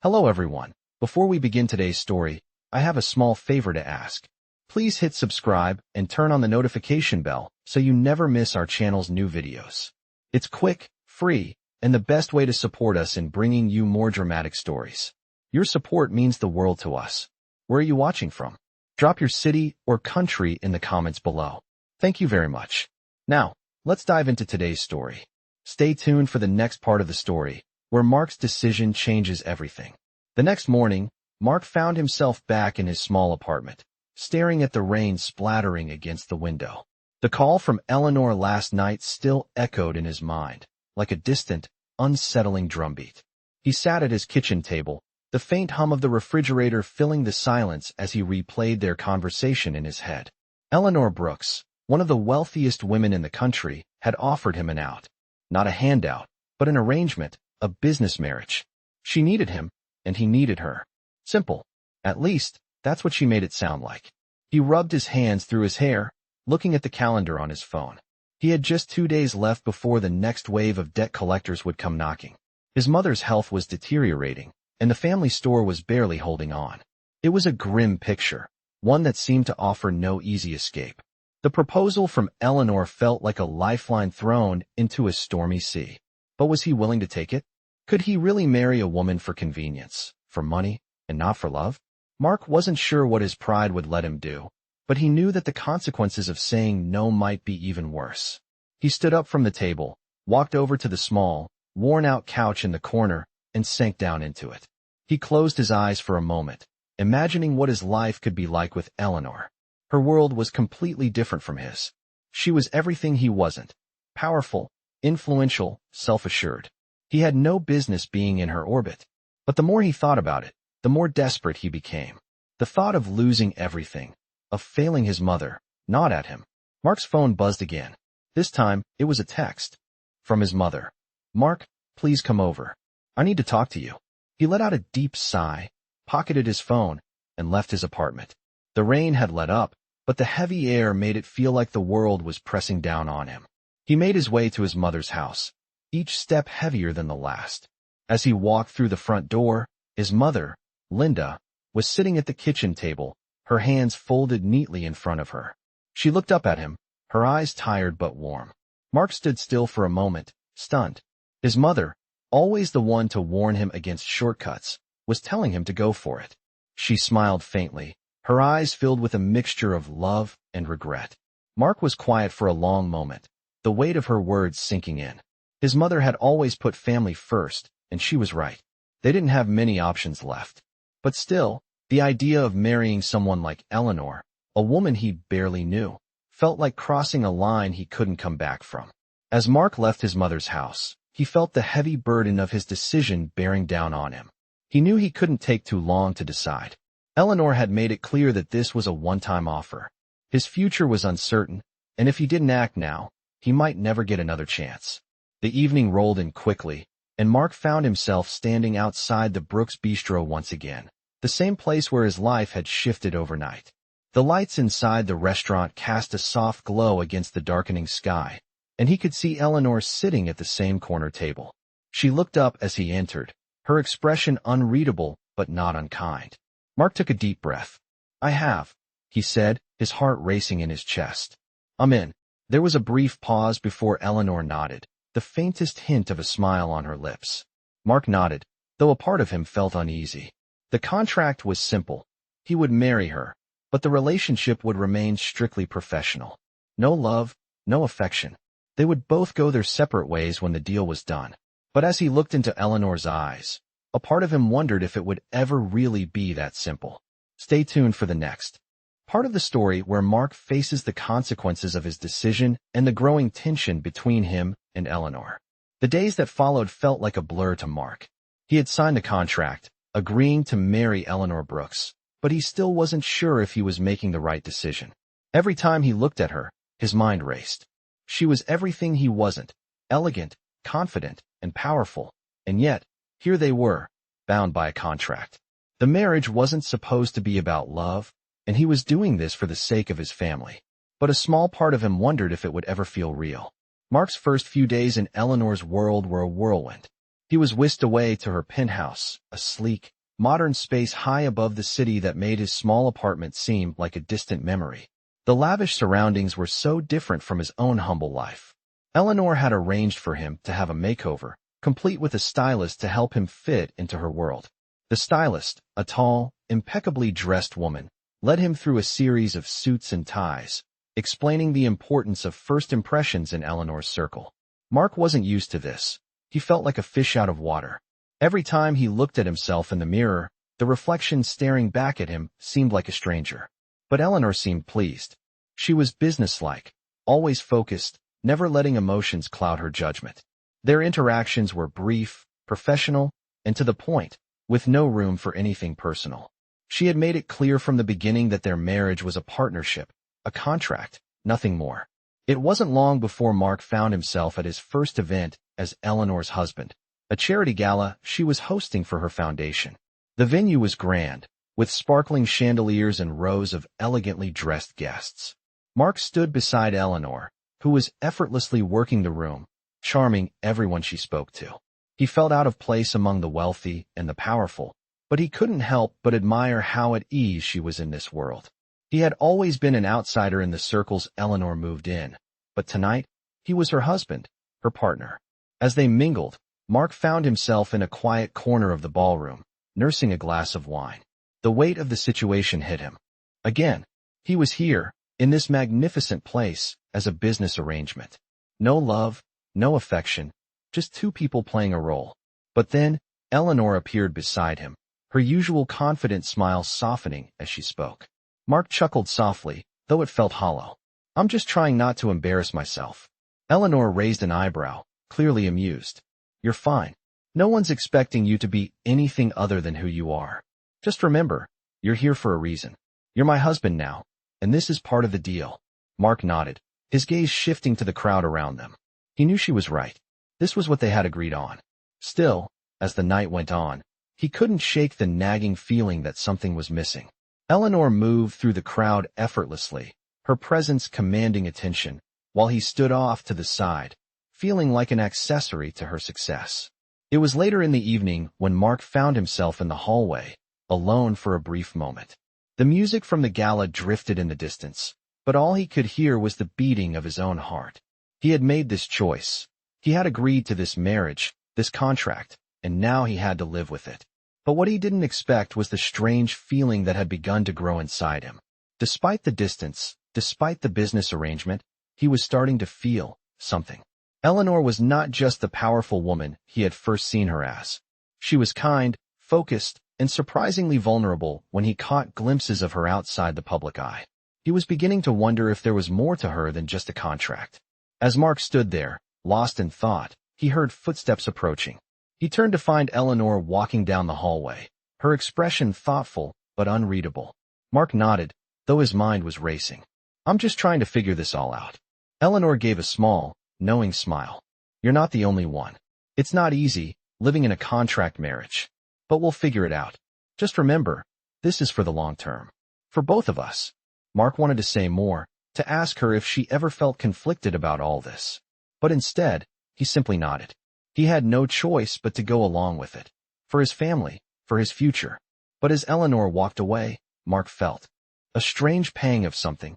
Hello everyone. Before we begin today's story, I have a small favor to ask. Please hit subscribe and turn on the notification bell so you never miss our channel's new videos. It's quick, free, and the best way to support us in bringing you more dramatic stories. Your support means the world to us. Where are you watching from? Drop your city or country in the comments below. Thank you very much. Now, let's dive into today's story. Stay tuned for the next part of the story, where Mark's decision changes everything. The next morning, Mark found himself back in his small apartment, staring at the rain splattering against the window. The call from Eleanor last night still echoed in his mind, like a distant, unsettling drumbeat. He sat at his kitchen table, the faint hum of the refrigerator filling the silence as he replayed their conversation in his head. Eleanor Brooks, one of the wealthiest women in the country, had offered him an out. Not a handout, but an arrangement, a business marriage. She needed him, and he needed her. Simple. At least, that's what she made it sound like. He rubbed his hands through his hair, looking at the calendar on his phone. He had just 2 days left before the next wave of debt collectors would come knocking. His mother's health was deteriorating, and the family store was barely holding on. It was a grim picture, one that seemed to offer no easy escape. The proposal from Eleanor felt like a lifeline thrown into a stormy sea. But was he willing to take it? Could he really marry a woman for convenience, for money, and not for love? Mark wasn't sure what his pride would let him do, but he knew that the consequences of saying no might be even worse. He stood up from the table, walked over to the small, worn-out couch in the corner, and sank down into it. He closed his eyes for a moment, imagining what his life could be like with Eleanor. Her world was completely different from his. She was everything he wasn't: powerful, influential, self-assured. He had no business being in her orbit. But the more he thought about it, the more desperate he became. The thought of losing everything, of failing his mother, gnawed at him. Mark's phone buzzed again. This time, it was a text. From his mother. "Mark, please come over. I need to talk to you." He let out a deep sigh, pocketed his phone, and left his apartment. The rain had let up, but the heavy air made it feel like the world was pressing down on him. He made his way to his mother's house, each step heavier than the last. As he walked through the front door, his mother, Linda, was sitting at the kitchen table, her hands folded neatly in front of her. She looked up at him, her eyes tired but warm. Mark stood still for a moment, stunned. His mother, always the one to warn him against shortcuts, was telling him to go for it. She smiled faintly, her eyes filled with a mixture of love and regret. Mark was quiet for a long moment, the weight of her words sinking in. His mother had always put family first, and she was right. They didn't have many options left. But still, the idea of marrying someone like Eleanor, a woman he barely knew, felt like crossing a line he couldn't come back from. As Mark left his mother's house, he felt the heavy burden of his decision bearing down on him. He knew he couldn't take too long to decide. Eleanor had made it clear that this was a one-time offer. His future was uncertain, and if he didn't act now, he might never get another chance. The evening rolled in quickly, and Mark found himself standing outside the Brooks Bistro once again, the same place where his life had shifted overnight. The lights inside the restaurant cast a soft glow against the darkening sky, and he could see Eleanor sitting at the same corner table. She looked up as he entered, her expression unreadable but not unkind. Mark took a deep breath. "I have," he said, his heart racing in his chest. "I'm in." There was a brief pause before Eleanor nodded, the faintest hint of a smile on her lips. Mark nodded, though a part of him felt uneasy. The contract was simple. He would marry her, but the relationship would remain strictly professional. No love, no affection. They would both go their separate ways when the deal was done. But as he looked into Eleanor's eyes, a part of him wondered if it would ever really be that simple. Stay tuned for the next part of the story, where Mark faces the consequences of his decision and the growing tension between him and Eleanor. The days that followed felt like a blur to Mark. He had signed a contract, agreeing to marry Eleanor Brooks, but he still wasn't sure if he was making the right decision. Every time he looked at her, his mind raced. She was everything he wasn't: elegant, confident, and powerful, and yet, here they were, bound by a contract. The marriage wasn't supposed to be about love, and he was doing this for the sake of his family. But a small part of him wondered if it would ever feel real. Mark's first few days in Eleanor's world were a whirlwind. He was whisked away to her penthouse, a sleek, modern space high above the city that made his small apartment seem like a distant memory. The lavish surroundings were so different from his own humble life. Eleanor had arranged for him to have a makeover, complete with a stylist to help him fit into her world. The stylist, a tall, impeccably dressed woman, led him through a series of suits and ties, explaining the importance of first impressions in Eleanor's circle. Mark wasn't used to this. He felt like a fish out of water. Every time he looked at himself in the mirror, the reflection staring back at him seemed like a stranger. But Eleanor seemed pleased. She was businesslike, always focused, never letting emotions cloud her judgment. Their interactions were brief, professional, and to the point, with no room for anything personal. She had made it clear from the beginning that their marriage was a partnership, a contract, nothing more. It wasn't long before Mark found himself at his first event as Eleanor's husband, a charity gala she was hosting for her foundation. The venue was grand, with sparkling chandeliers and rows of elegantly dressed guests. Mark stood beside Eleanor, who was effortlessly working the room, charming everyone she spoke to. He felt out of place among the wealthy and the powerful, but he couldn't help but admire how at ease she was in this world. He had always been an outsider in the circles Eleanor moved in, but tonight, he was her husband, her partner. As they mingled, Mark found himself in a quiet corner of the ballroom, nursing a glass of wine. The weight of the situation hit him. Again, he was here, in this magnificent place, as a business arrangement. No love, no affection, just two people playing a role. But then, Eleanor appeared beside him, her usual confident smile softening as she spoke. Mark chuckled softly, though it felt hollow. "I'm just trying not to embarrass myself." Eleanor raised an eyebrow, clearly amused. "You're fine. No one's expecting you to be anything other than who you are. Just remember, you're here for a reason. You're my husband now, and this is part of the deal." Mark nodded, his gaze shifting to the crowd around them. He knew she was right. This was what they had agreed on. Still, as the night went on, he couldn't shake the nagging feeling that something was missing. Eleanor moved through the crowd effortlessly, her presence commanding attention, while he stood off to the side, feeling like an accessory to her success. It was later in the evening when Mark found himself in the hallway, alone for a brief moment. The music from the gala drifted in the distance, but all he could hear was the beating of his own heart. He had made this choice. He had agreed to this marriage, this contract, and now he had to live with it. But what he didn't expect was the strange feeling that had begun to grow inside him. Despite the distance, despite the business arrangement, he was starting to feel something. Eleanor was not just the powerful woman he had first seen her as. She was kind, focused, and surprisingly vulnerable when he caught glimpses of her outside the public eye. He was beginning to wonder if there was more to her than just a contract. As Mark stood there, lost in thought, he heard footsteps approaching. He turned to find Eleanor walking down the hallway, her expression thoughtful but unreadable. Mark nodded, though his mind was racing. "I'm just trying to figure this all out." Eleanor gave a small, knowing smile. "You're not the only one. It's not easy, living in a contract marriage. But we'll figure it out. Just remember, this is for the long term. For both of us." Mark wanted to say more, to ask her if she ever felt conflicted about all this. But instead, he simply nodded. He had no choice but to go along with it. For his family, for his future. But as Eleanor walked away, Mark felt a strange pang of something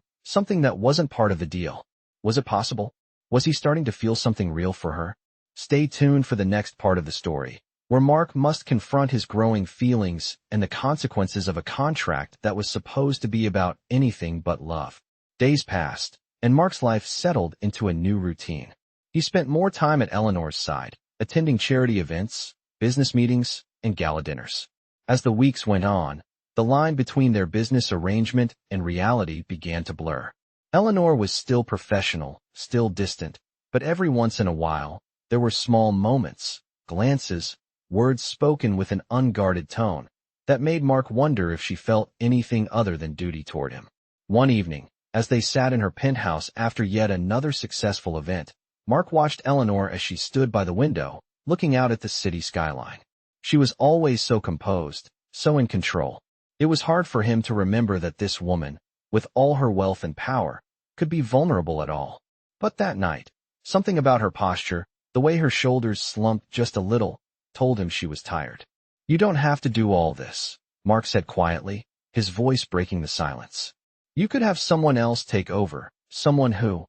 that wasn't part of the deal. Was it possible? Was he starting to feel something real for her? Stay tuned for the next part of the story, where Mark must confront his growing feelings and the consequences of a contract that was supposed to be about anything but love. Days passed, and Mark's life settled into a new routine. He spent more time at Eleanor's side, attending charity events, business meetings, and gala dinners. As the weeks went on, the line between their business arrangement and reality began to blur. Eleanor was still professional, still distant, but every once in a while, there were small moments, glances, words spoken with an unguarded tone, that made Mark wonder if she felt anything other than duty toward him. One evening, as they sat in her penthouse after yet another successful event, Mark watched Eleanor as she stood by the window, looking out at the city skyline. She was always so composed, so in control. It was hard for him to remember that this woman, with all her wealth and power, could be vulnerable at all. But that night, something about her posture, the way her shoulders slumped just a little, told him she was tired. "You don't have to do all this," Mark said quietly, his voice breaking the silence. "You could have someone else take over, someone who—"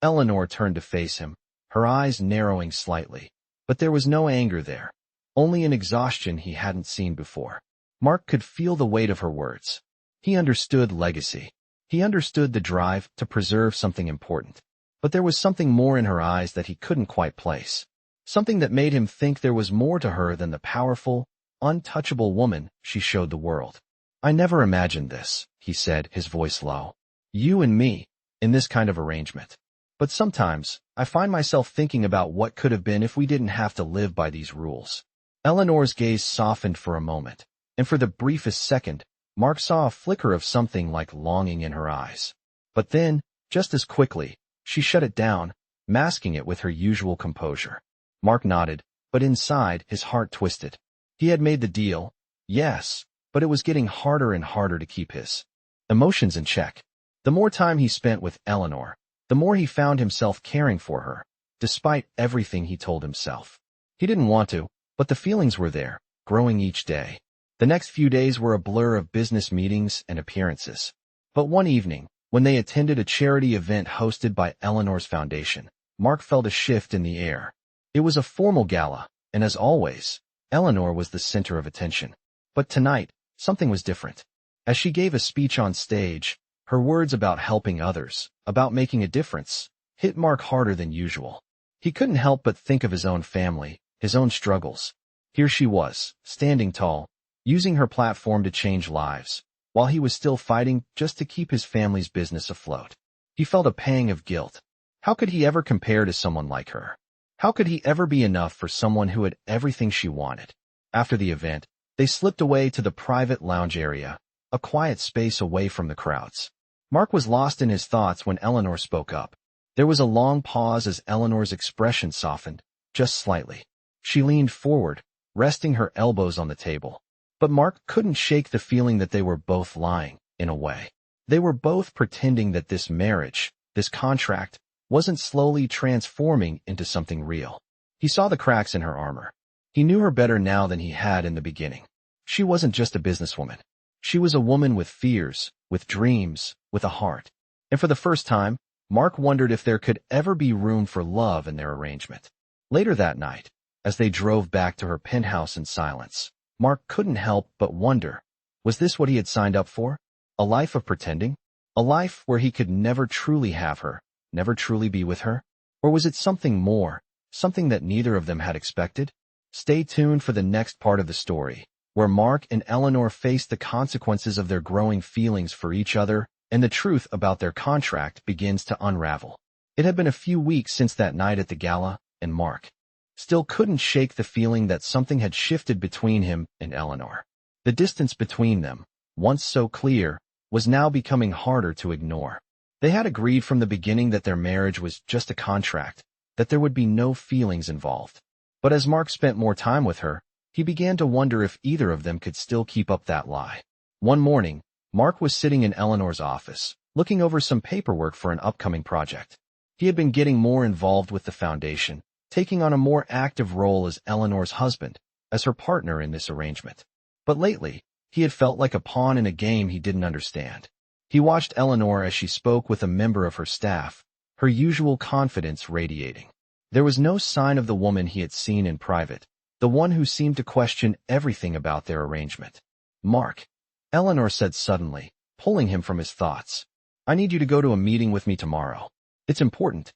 Eleanor turned to face him, her eyes narrowing slightly. But there was no anger there, only an exhaustion he hadn't seen before. Mark could feel the weight of her words. He understood legacy. He understood the drive to preserve something important. But there was something more in her eyes that he couldn't quite place. Something that made him think there was more to her than the powerful, untouchable woman she showed the world. "I never imagined this," he said, his voice low. "You and me, in this kind of arrangement. But sometimes, I find myself thinking about what could have been if we didn't have to live by these rules." Eleanor's gaze softened for a moment, and for the briefest second, Mark saw a flicker of something like longing in her eyes. But then, just as quickly, she shut it down, masking it with her usual composure. Mark nodded, but inside, his heart twisted. He had made the deal, yes, but it was getting harder and harder to keep his emotions in check. The more time he spent with Eleanor, the more he found himself caring for her, despite everything he told himself. He didn't want to, but the feelings were there, growing each day. The next few days were a blur of business meetings and appearances. But one evening, when they attended a charity event hosted by Eleanor's foundation, Mark felt a shift in the air. It was a formal gala, and as always, Eleanor was the center of attention. But tonight, something was different. As she gave a speech on stage, her words about helping others, about making a difference, hit Mark harder than usual. He couldn't help but think of his own family, his own struggles. Here she was, standing tall, using her platform to change lives, while he was still fighting just to keep his family's business afloat. He felt a pang of guilt. How could he ever compare to someone like her? How could he ever be enough for someone who had everything she wanted? After the event, they slipped away to the private lounge area, a quiet space away from the crowds. Mark was lost in his thoughts when Eleanor spoke up. There was a long pause as Eleanor's expression softened, just slightly. She leaned forward, resting her elbows on the table. But Mark couldn't shake the feeling that they were both lying, in a way. They were both pretending that this marriage, this contract, wasn't slowly transforming into something real. He saw the cracks in her armor. He knew her better now than he had in the beginning. She wasn't just a businesswoman. She was a woman with fears, with dreams, with a heart. And for the first time, Mark wondered if there could ever be room for love in their arrangement. Later that night, as they drove back to her penthouse in silence, Mark couldn't help but wonder, was this what he had signed up for? A life of pretending? A life where he could never truly have her, never truly be with her? Or was it something more, something that neither of them had expected? Stay tuned for the next part of the story, where Mark and Eleanor face the consequences of their growing feelings for each other, and the truth about their contract begins to unravel. It had been a few weeks since that night at the gala, and Mark still couldn't shake the feeling that something had shifted between him and Eleanor. The distance between them, once so clear, was now becoming harder to ignore. They had agreed from the beginning that their marriage was just a contract, that there would be no feelings involved. But as Mark spent more time with her, he began to wonder if either of them could still keep up that lie. One morning, Mark was sitting in Eleanor's office, looking over some paperwork for an upcoming project. He had been getting more involved with the foundation, taking on a more active role as Eleanor's husband, as her partner in this arrangement. But lately, he had felt like a pawn in a game he didn't understand. He watched Eleanor as she spoke with a member of her staff, her usual confidence radiating. There was no sign of the woman he had seen in private, the one who seemed to question everything about their arrangement. "Mark," Eleanor said suddenly, pulling him from his thoughts. "I need you to go to a meeting with me tomorrow. It's important."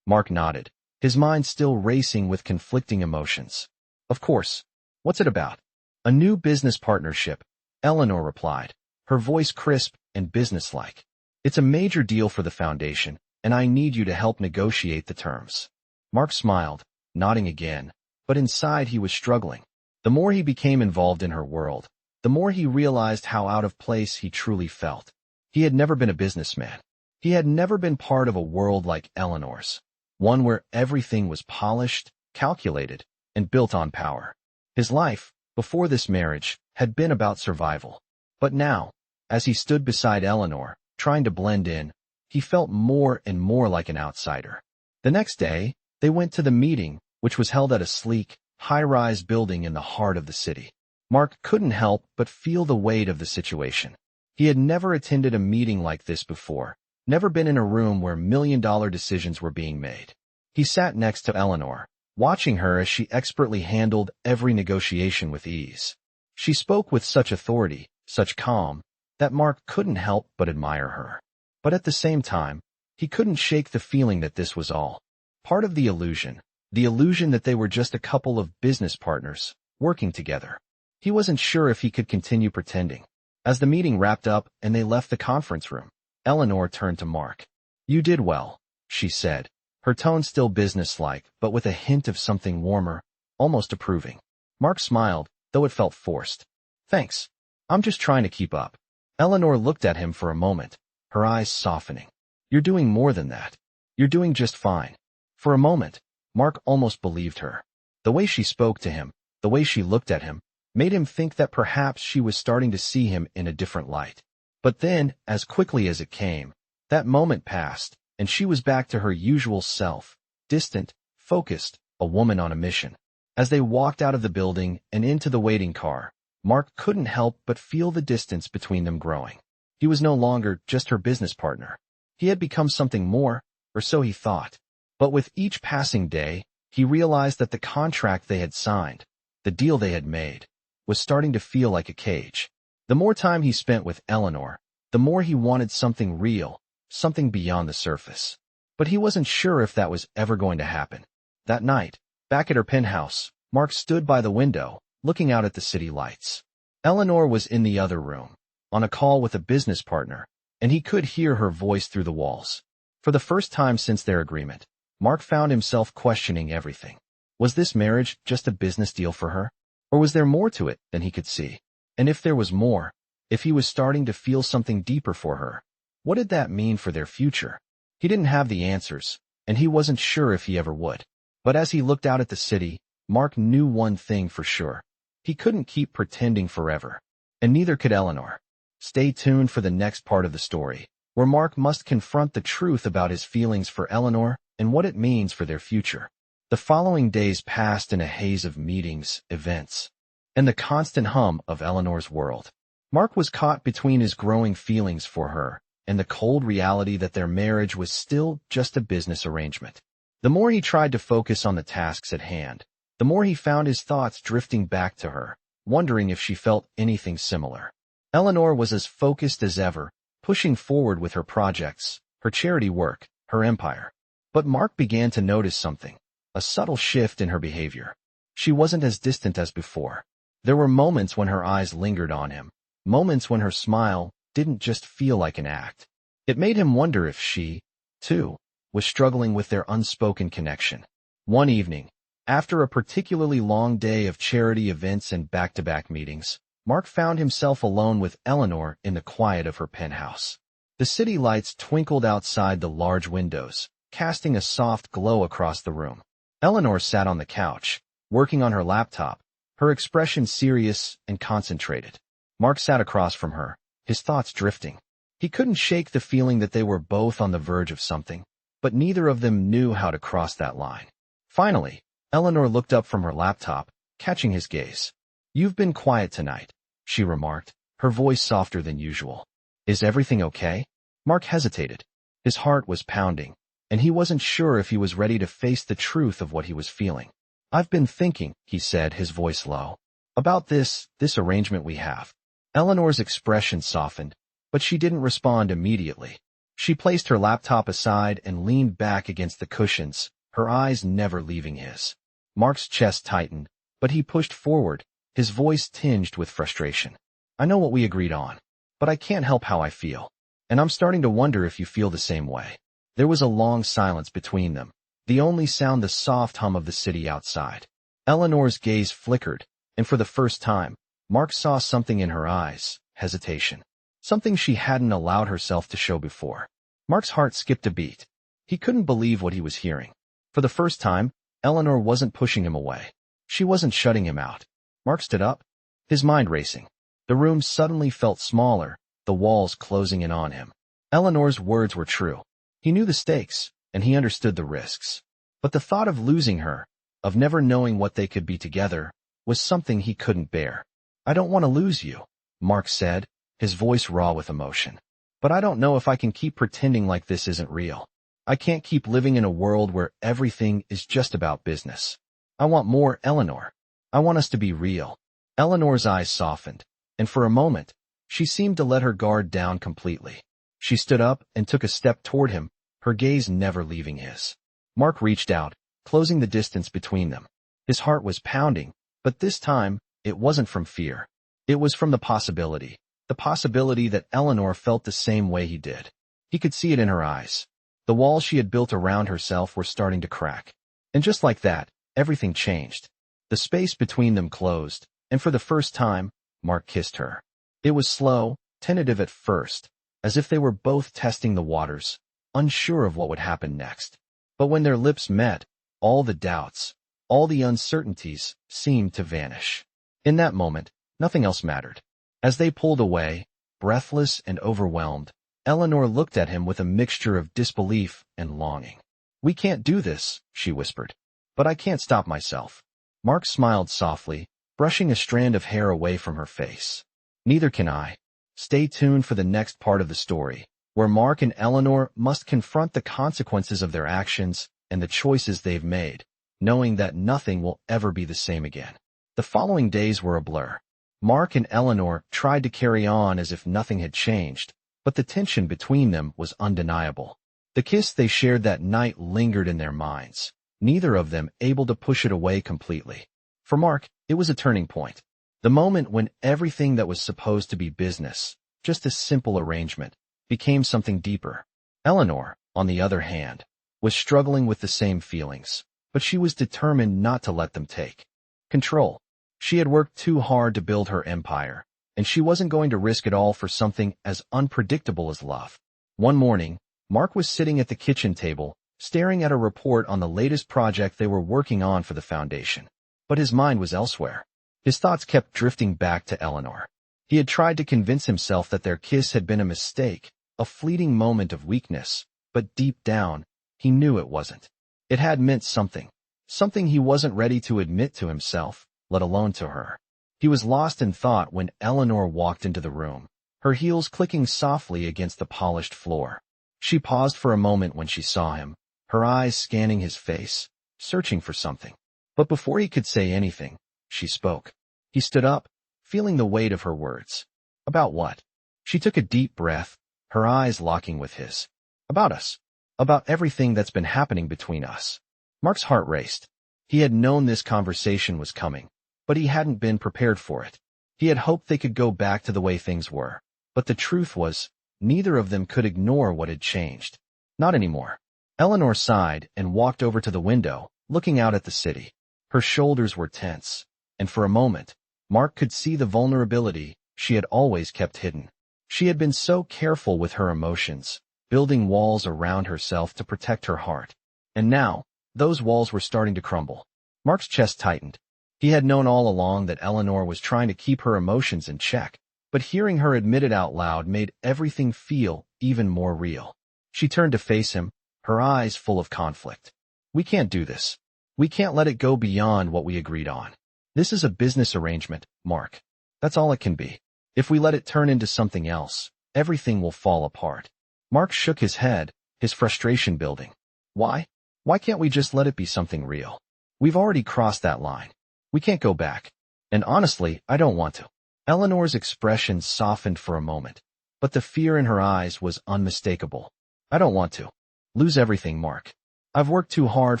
Mark nodded, his mind still racing with conflicting emotions. "Of course. What's it about?" "A new business partnership," Eleanor replied, her voice crisp and businesslike. "It's a major deal for the foundation, and I need you to help negotiate the terms." Mark smiled, nodding again, but inside he was struggling. The more he became involved in her world, the more he realized how out of place he truly felt. He had never been a businessman. He had never been part of a world like Eleanor's, one where everything was polished, calculated, and built on power. His life, before this marriage, had been about survival. But now, as he stood beside Eleanor, trying to blend in, he felt more and more like an outsider. The next day, they went to the meeting, which was held at a sleek, high-rise building in the heart of the city. Mark couldn't help but feel the weight of the situation. He had never attended a meeting like this before, never been in a room where million-dollar decisions were being made. He sat next to Eleanor, watching her as she expertly handled every negotiation with ease. She spoke with such authority, such calm, that Mark couldn't help but admire her. But at the same time, he couldn't shake the feeling that this was all part of the illusion that they were just a couple of business partners working together. He wasn't sure if he could continue pretending. As the meeting wrapped up and they left the conference room, Eleanor turned to Mark. "You did well," she said, her tone still businesslike, but with a hint of something warmer, almost approving. Mark smiled, though it felt forced. "Thanks. I'm just trying to keep up." Eleanor looked at him for a moment, her eyes softening. "You're doing more than that. You're doing just fine." For a moment, Mark almost believed her. The way she spoke to him, the way she looked at him, made him think that perhaps she was starting to see him in a different light. But then, as quickly as it came, that moment passed, and she was back to her usual self, distant, focused, a woman on a mission. As they walked out of the building and into the waiting car, Mark couldn't help but feel the distance between them growing. He was no longer just her business partner. He had become something more, or so he thought. But with each passing day, he realized that the contract they had signed, the deal they had made, was starting to feel like a cage. The more time he spent with Eleanor, the more he wanted something real, something beyond the surface. But he wasn't sure if that was ever going to happen. That night, back at her penthouse, Mark stood by the window, looking out at the city lights. Eleanor was in the other room, on a call with a business partner, and he could hear her voice through the walls. For the first time since their agreement, Mark found himself questioning everything. Was this marriage just a business deal for her? Or was there more to it than he could see? And if there was more, if he was starting to feel something deeper for her, what did that mean for their future? He didn't have the answers, and he wasn't sure if he ever would. But as he looked out at the city, Mark knew one thing for sure. He couldn't keep pretending forever. And neither could Eleanor. Stay tuned for the next part of the story, where Mark must confront the truth about his feelings for Eleanor and what it means for their future. The following days passed in a haze of meetings, events, and the constant hum of Eleanor's world. Mark was caught between his growing feelings for her and the cold reality that their marriage was still just a business arrangement. The more he tried to focus on the tasks at hand, the more he found his thoughts drifting back to her, wondering if she felt anything similar. Eleanor was as focused as ever, pushing forward with her projects, her charity work, her empire. But Mark began to notice something, a subtle shift in her behavior. She wasn't as distant as before. There were moments when her eyes lingered on him, moments when her smile didn't just feel like an act. It made him wonder if she, too, was struggling with their unspoken connection. One evening, after a particularly long day of charity events and back-to-back meetings, Mark found himself alone with Eleanor in the quiet of her penthouse. The city lights twinkled outside the large windows, casting a soft glow across the room. Eleanor sat on the couch, working on her laptop, her expression serious and concentrated. Mark sat across from her, his thoughts drifting. He couldn't shake the feeling that they were both on the verge of something, but neither of them knew how to cross that line. Finally, Eleanor looked up from her laptop, catching his gaze. "You've been quiet tonight," she remarked, her voice softer than usual. "Is everything okay?" Mark hesitated. His heart was pounding, and he wasn't sure if he was ready to face the truth of what he was feeling. "I've been thinking," he said, his voice low, "about this arrangement we have." Eleanor's expression softened, but she didn't respond immediately. She placed her laptop aside and leaned back against the cushions, her eyes never leaving his. Mark's chest tightened, but he pushed forward, his voice tinged with frustration. "I know what we agreed on, but I can't help how I feel. And I'm starting to wonder if you feel the same way." There was a long silence between them, the only sound the soft hum of the city outside. Eleanor's gaze flickered, and for the first time, Mark saw something in her eyes, hesitation. Something she hadn't allowed herself to show before. Mark's heart skipped a beat. He couldn't believe what he was hearing. For the first time, Eleanor wasn't pushing him away. She wasn't shutting him out. Mark stood up, his mind racing. The room suddenly felt smaller, the walls closing in on him. Eleanor's words were true. He knew the stakes, and he understood the risks. But the thought of losing her, of never knowing what they could be together, was something he couldn't bear. "I don't want to lose you," Mark said, his voice raw with emotion. "But I don't know if I can keep pretending like this isn't real. I can't keep living in a world where everything is just about business. I want more, Eleanor. I want us to be real." Eleanor's eyes softened, and for a moment, she seemed to let her guard down completely. She stood up and took a step toward him, her gaze never leaving his. Mark reached out, closing the distance between them. His heart was pounding, but this time, it wasn't from fear. It was from the possibility that Eleanor felt the same way he did. He could see it in her eyes. The walls she had built around herself were starting to crack. And just like that, everything changed. The space between them closed, and for the first time, Mark kissed her. It was slow, tentative at first, as if they were both testing the waters, unsure of what would happen next. But when their lips met, all the doubts, all the uncertainties seemed to vanish. In that moment, nothing else mattered. As they pulled away, breathless and overwhelmed, Eleanor looked at him with a mixture of disbelief and longing. "We can't do this," she whispered. "But I can't stop myself." Mark smiled softly, brushing a strand of hair away from her face. "Neither can I." Stay tuned for the next part of the story, where Mark and Eleanor must confront the consequences of their actions and the choices they've made, knowing that nothing will ever be the same again. The following days were a blur. Mark and Eleanor tried to carry on as if nothing had changed, but the tension between them was undeniable. The kiss they shared that night lingered in their minds, neither of them able to push it away completely. For Mark, it was a turning point. The moment when everything that was supposed to be business, just a simple arrangement, became something deeper. Eleanor, on the other hand, was struggling with the same feelings, but she was determined not to let them take control. She had worked too hard to build her empire, and she wasn't going to risk it all for something as unpredictable as love. One morning, Mark was sitting at the kitchen table, staring at a report on the latest project they were working on for the foundation. But his mind was elsewhere. His thoughts kept drifting back to Eleanor. He had tried to convince himself that their kiss had been a mistake, a fleeting moment of weakness, but deep down, he knew it wasn't. It had meant something he wasn't ready to admit to himself, let alone to her. He was lost in thought when Eleanor walked into the room, her heels clicking softly against the polished floor. She paused for a moment when she saw him, her eyes scanning his face, searching for something. But before he could say anything, she spoke. He stood up, feeling the weight of her words. "About what?" She took a deep breath, her eyes locking with his. "About us. About everything that's been happening between us." Mark's heart raced. He had known this conversation was coming, but he hadn't been prepared for it. He had hoped they could go back to the way things were, but the truth was, neither of them could ignore what had changed. Not anymore. Eleanor sighed and walked over to the window, looking out at the city. Her shoulders were tense, and for a moment, Mark could see the vulnerability she had always kept hidden. She had been so careful with her emotions, building walls around herself to protect her heart. And now, those walls were starting to crumble. Mark's chest tightened. He had known all along that Eleanor was trying to keep her emotions in check, but hearing her admit it out loud made everything feel even more real. She turned to face him, her eyes full of conflict. "We can't do this. We can't let it go beyond what we agreed on. This is a business arrangement, Mark. That's all it can be. If we let it turn into something else, everything will fall apart." Mark shook his head, his frustration building. "Why? Why can't we just let it be something real? We've already crossed that line. We can't go back. And honestly, I don't want to." Eleanor's expression softened for a moment, but the fear in her eyes was unmistakable. "I don't want to lose everything, Mark. I've worked too hard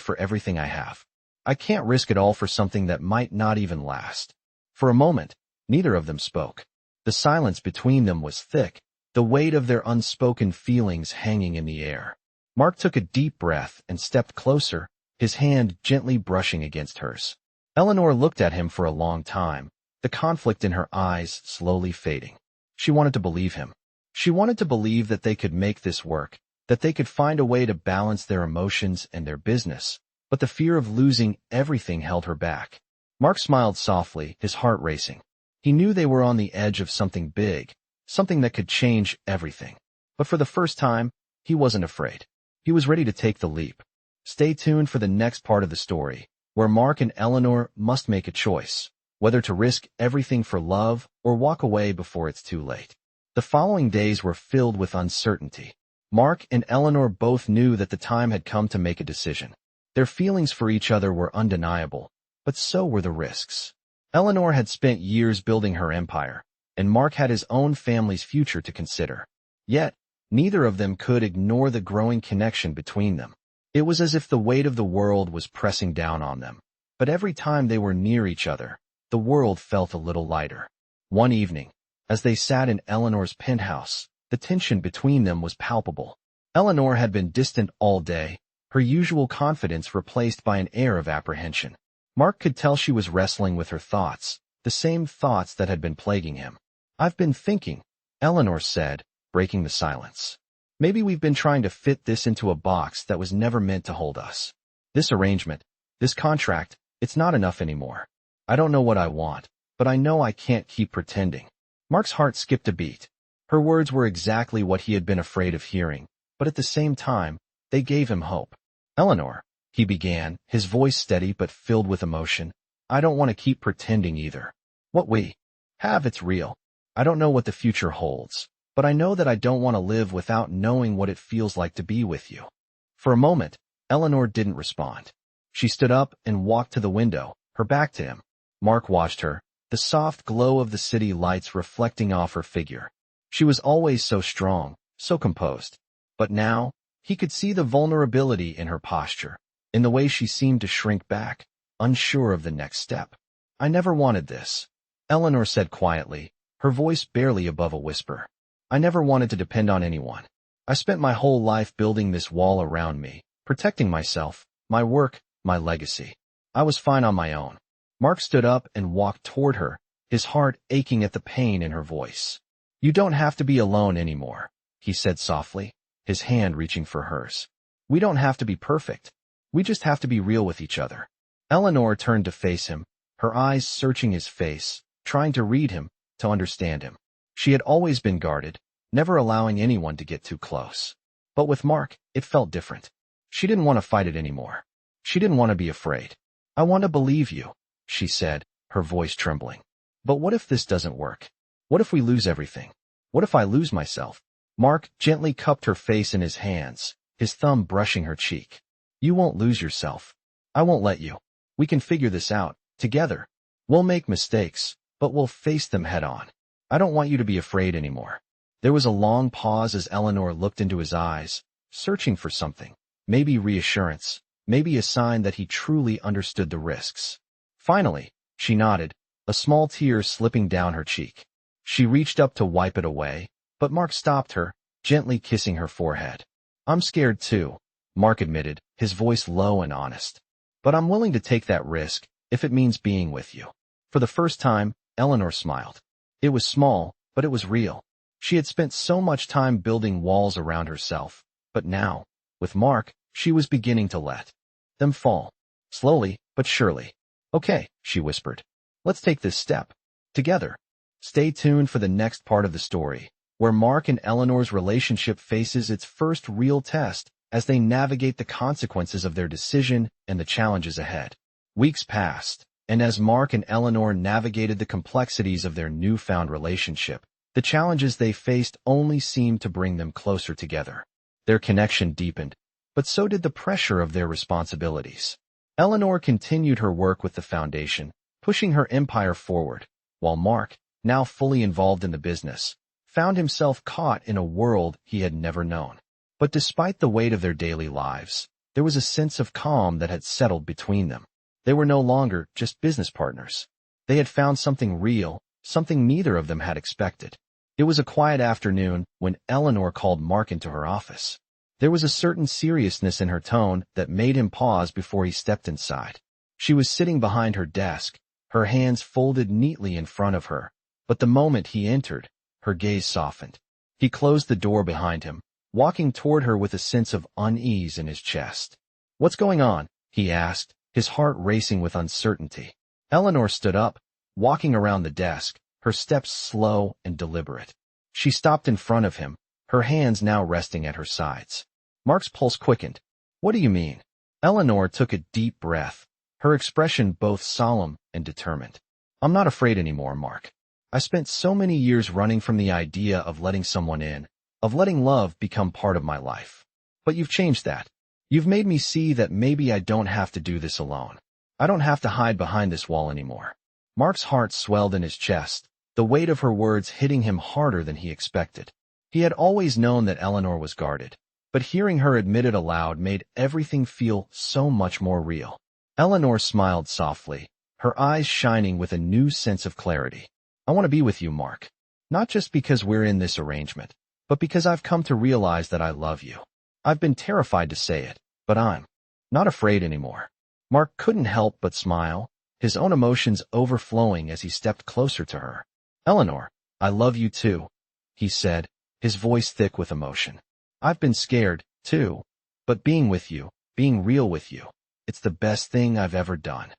for everything I have. I can't risk it all for something that might not even last." For a moment, neither of them spoke. The silence between them was thick, the weight of their unspoken feelings hanging in the air. Mark took a deep breath and stepped closer, his hand gently brushing against hers. Eleanor looked at him for a long time, the conflict in her eyes slowly fading. She wanted to believe him. She wanted to believe that they could make this work, that they could find a way to balance their emotions and their business, but the fear of losing everything held her back. Mark smiled softly, his heart racing. He knew they were on the edge of something big, something that could change everything. But for the first time, he wasn't afraid. He was ready to take the leap. Stay tuned for the next part of the story, where Mark and Eleanor must make a choice, whether to risk everything for love or walk away before it's too late. The following days were filled with uncertainty. Mark and Eleanor both knew that the time had come to make a decision. Their feelings for each other were undeniable, but so were the risks. Eleanor had spent years building her empire, and Mark had his own family's future to consider. Yet, neither of them could ignore the growing connection between them. It was as if the weight of the world was pressing down on them. But every time they were near each other, the world felt a little lighter. One evening, as they sat in Eleanor's penthouse, the tension between them was palpable. Eleanor had been distant all day, her usual confidence replaced by an air of apprehension. Mark could tell she was wrestling with her thoughts, the same thoughts that had been plaguing him. "I've been thinking," Eleanor said, breaking the silence. "Maybe we've been trying to fit this into a box that was never meant to hold us. This arrangement, this contract, it's not enough anymore. I don't know what I want, but I know I can't keep pretending." Mark's heart skipped a beat. Her words were exactly what he had been afraid of hearing, but at the same time, they gave him hope. "Eleanor," he began, his voice steady but filled with emotion, "I don't want to keep pretending either. What we have, it's real. I don't know what the future holds, but I know that I don't want to live without knowing what it feels like to be with you." For a moment, Eleanor didn't respond. She stood up and walked to the window, her back to him. Mark watched her, the soft glow of the city lights reflecting off her figure. She was always so strong, so composed. But now, he could see the vulnerability in her posture, in the way she seemed to shrink back, unsure of the next step. "I never wanted this," Eleanor said quietly, her voice barely above a whisper. "I never wanted to depend on anyone. I spent my whole life building this wall around me, protecting myself, my work, my legacy. I was fine on my own." Mark stood up and walked toward her, his heart aching at the pain in her voice. "You don't have to be alone anymore," he said softly, his hand reaching for hers. "We don't have to be perfect. We just have to be real with each other." Eleanor turned to face him, her eyes searching his face, trying to read him, to understand him. She had always been guarded, never allowing anyone to get too close. But with Mark, it felt different. She didn't want to fight it anymore. She didn't want to be afraid. "I want to believe you," she said, her voice trembling. "But what if this doesn't work? What if we lose everything? What if I lose myself?" Mark gently cupped her face in his hands, his thumb brushing her cheek. "You won't lose yourself. I won't let you. We can figure this out, together. We'll make mistakes, but we'll face them head on. I don't want you to be afraid anymore." There was a long pause as Eleanor looked into his eyes, searching for something, maybe reassurance, maybe a sign that he truly understood the risks. Finally, she nodded, a small tear slipping down her cheek. She reached up to wipe it away, but Mark stopped her, gently kissing her forehead. "I'm scared too," Mark admitted, his voice low and honest. "But I'm willing to take that risk, if it means being with you." For the first time, Eleanor smiled. It was small, but it was real. She had spent so much time building walls around herself, but now, with Mark, she was beginning to let them fall. Slowly, but surely. "Okay," she whispered. "Let's take this step. Together." Stay tuned for the next part of the story, where Mark and Eleanor's relationship faces its first real test as they navigate the consequences of their decision and the challenges ahead. Weeks passed, and as Mark and Eleanor navigated the complexities of their newfound relationship, the challenges they faced only seemed to bring them closer together. Their connection deepened, but so did the pressure of their responsibilities. Eleanor continued her work with the foundation, pushing her empire forward, while Mark, now fully involved in the business, found himself caught in a world he had never known. But despite the weight of their daily lives, there was a sense of calm that had settled between them. They were no longer just business partners. They had found something real, something neither of them had expected. It was a quiet afternoon when Eleanor called Mark into her office. There was a certain seriousness in her tone that made him pause before he stepped inside. She was sitting behind her desk, her hands folded neatly in front of her, but the moment he entered, her gaze softened. He closed the door behind him, walking toward her with a sense of unease in his chest. "What's going on?" he asked, his heart racing with uncertainty. Eleanor stood up, walking around the desk, her steps slow and deliberate. She stopped in front of him, her hands now resting at her sides. Mark's pulse quickened. "What do you mean?" Eleanor took a deep breath, her expression both solemn and determined. I'm not afraid anymore, Mark. I spent so many years running from the idea of letting someone in, of letting love become part of my life. But you've changed that. You've made me see that maybe I don't have to do this alone. I don't have to hide behind this wall anymore. Mark's heart swelled in his chest, the weight of her words hitting him harder than he expected. He had always known that Eleanor was guarded, but hearing her admit it aloud made everything feel so much more real. Eleanor smiled softly, her eyes shining with a new sense of clarity. I want to be with you, Mark. Not just because we're in this arrangement, but because I've come to realize that I love you. I've been terrified to say it, but I'm not afraid anymore. Mark couldn't help but smile, his own emotions overflowing as he stepped closer to her. Eleanor, I love you too, he said, his voice thick with emotion. I've been scared, too, but being with you, being real with you, it's the best thing I've ever done.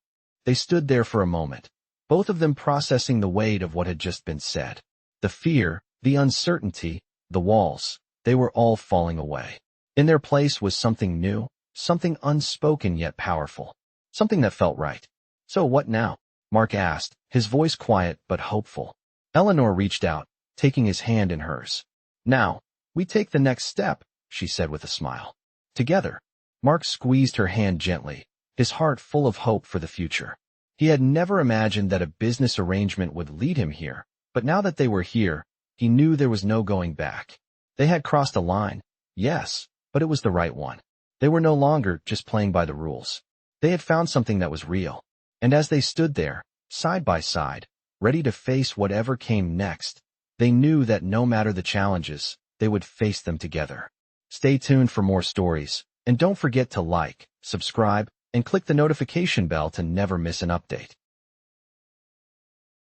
They stood there for a moment, both of them processing the weight of what had just been said. The fear, the uncertainty, the walls, they were all falling away. In their place was something new, something unspoken yet powerful, something that felt right. So what now? Mark asked, his voice quiet but hopeful. Eleanor reached out, taking his hand in hers. Now, we take the next step, she said with a smile. Together. Mark squeezed her hand gently, his heart full of hope for the future. He had never imagined that a business arrangement would lead him here, but now that they were here, he knew there was no going back. They had crossed a line, yes, but it was the right one. They were no longer just playing by the rules. They had found something that was real. And as they stood there, side by side, ready to face whatever came next, they knew that no matter the challenges, they would face them together. Stay tuned for more stories, and don't forget to like, subscribe, and click the notification bell to never miss an update.